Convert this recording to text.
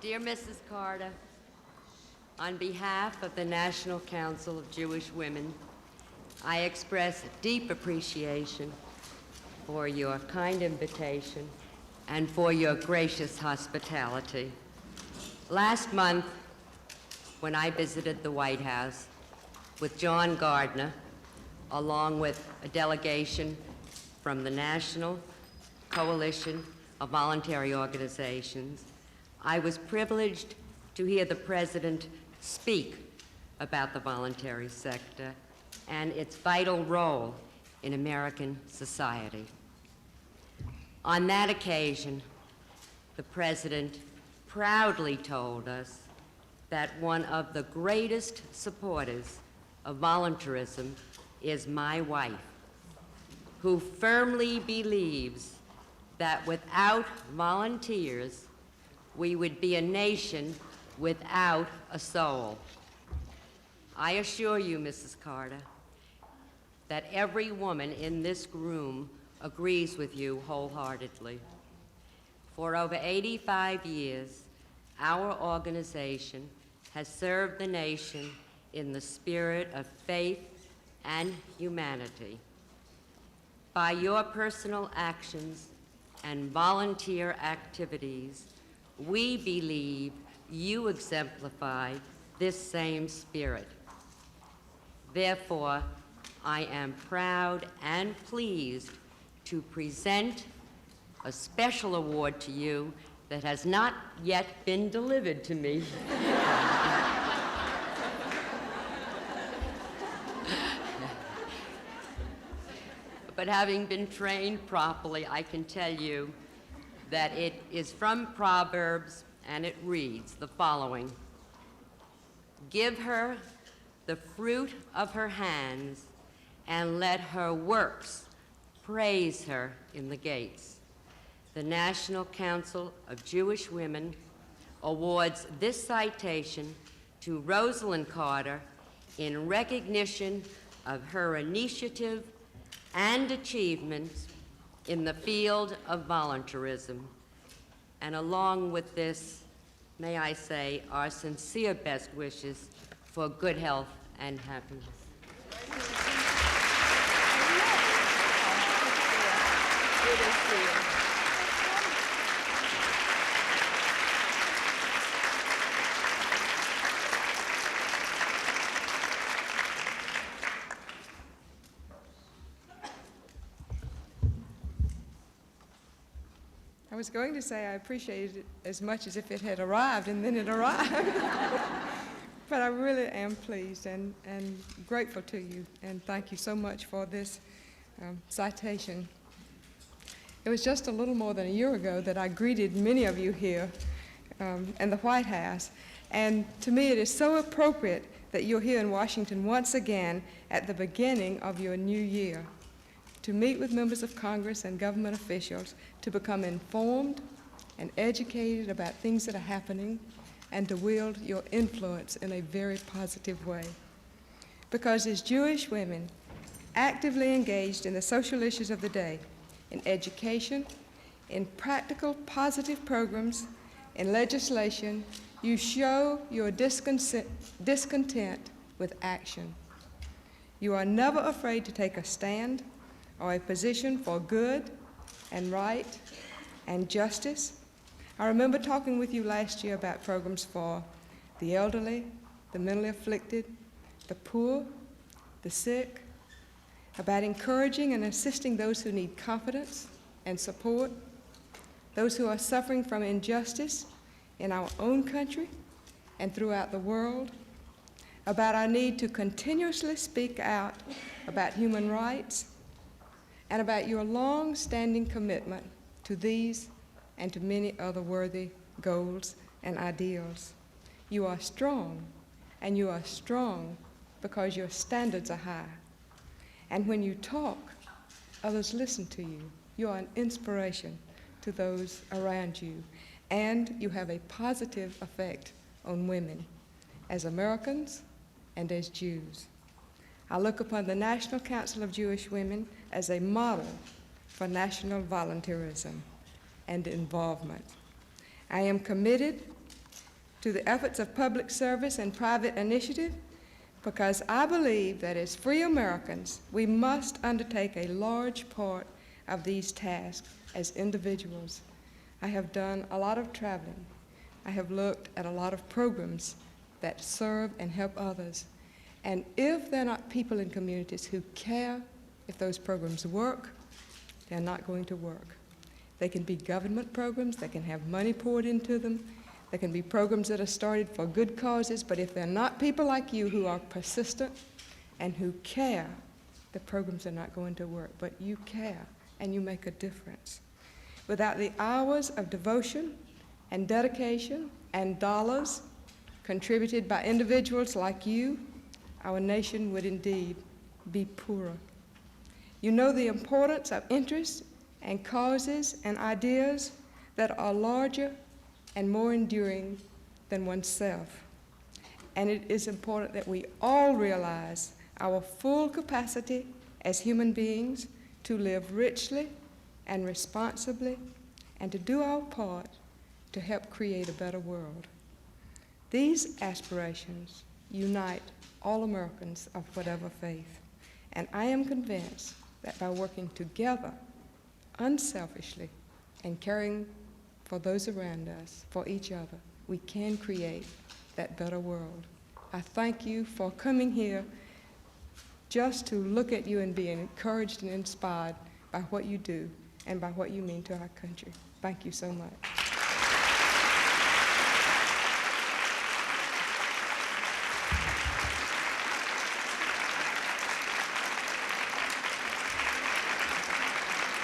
Dear Mrs. Carter, on behalf of the National Council of Jewish Women, I express deep appreciation for your kind invitation and for your gracious hospitality. Last month, when I visited the White House with John Gardner, along with a delegation from the National Coalition of Voluntary Organizations, I was privileged to hear the President speak about the voluntary sector and its vital role in American society. On that occasion, the President proudly told us that one of the greatest supporters of voluntarism is my wife, who firmly believes that without volunteers, we would be a nation without a soul. I assure you, Mrs. Carter, that every woman in this room agrees with you wholeheartedly. For over 85 years, our organization has served the nation in the spirit of faith and humanity. By your personal actions and volunteer activities, we believe you exemplify this same spirit. Therefore, I am proud and pleased to present a special award to you that has not yet been delivered to me. But having been trained properly, I can tell you that it is from Proverbs, and it reads the following: "Give her the fruit of her hands, and let her works praise her in the gates." The National Council of Jewish Women awards this citation to Rosalynn Carter in recognition of her initiative and achievements in the field of voluntarism. And along with this, may I say our sincere best wishes for good health and happiness. Good to see you. I was going to say I appreciated it as much as if it had arrived, and then it arrived. But I really am pleased and grateful to you, and thank you so much for this citation. It was just a little more than a year ago that I greeted many of you here in the White House, and to me it is so appropriate that you're here in Washington once again at the beginning of your new year, to meet with members of Congress and government officials, to become informed and educated about things that are happening, and to wield your influence in a very positive way. Because as Jewish women actively engaged in the social issues of the day, in education, in practical positive programs, in legislation, you show your discontent with action. You are never afraid to take a stand or a position for good and right and justice. I remember talking with you last year about programs for the elderly, the mentally afflicted, the poor, the sick, about encouraging and assisting those who need confidence and support, those who are suffering from injustice in our own country and throughout the world, about our need to continuously speak out about human rights, and about your long-standing commitment to these and to many other worthy goals and ideals. You are strong, and you are strong because your standards are high. And when you talk, others listen to you. You are an inspiration to those around you, and you have a positive effect on women as Americans and as Jews. I look upon the National Council of Jewish Women as a model for national voluntarism and involvement. I am committed to the efforts of public service and private initiative, because I believe that as free Americans, we must undertake a large part of these tasks as individuals. I have done a lot of traveling. I have looked at a lot of programs that serve and help others. And if there are not people in communities who care if those programs work, they're not going to work. They can be government programs, they can have money poured into them, there can be programs that are started for good causes, but if they're not people like you who are persistent and who care, the programs are not going to work. But you care, and you make a difference. Without the hours of devotion and dedication and dollars contributed by individuals like you, our nation would indeed be poorer. You know the importance of interests and causes and ideas that are larger and more enduring than oneself. And it is important that we all realize our full capacity as human beings to live richly and responsibly and to do our part to help create a better world. These aspirations unite all Americans of whatever faith, and I am convinced that by working together, unselfishly, and caring for those around us, for each other, we can create that better world. I thank you for coming here just to look at you and be encouraged and inspired by what you do and by what you mean to our country. Thank you so much.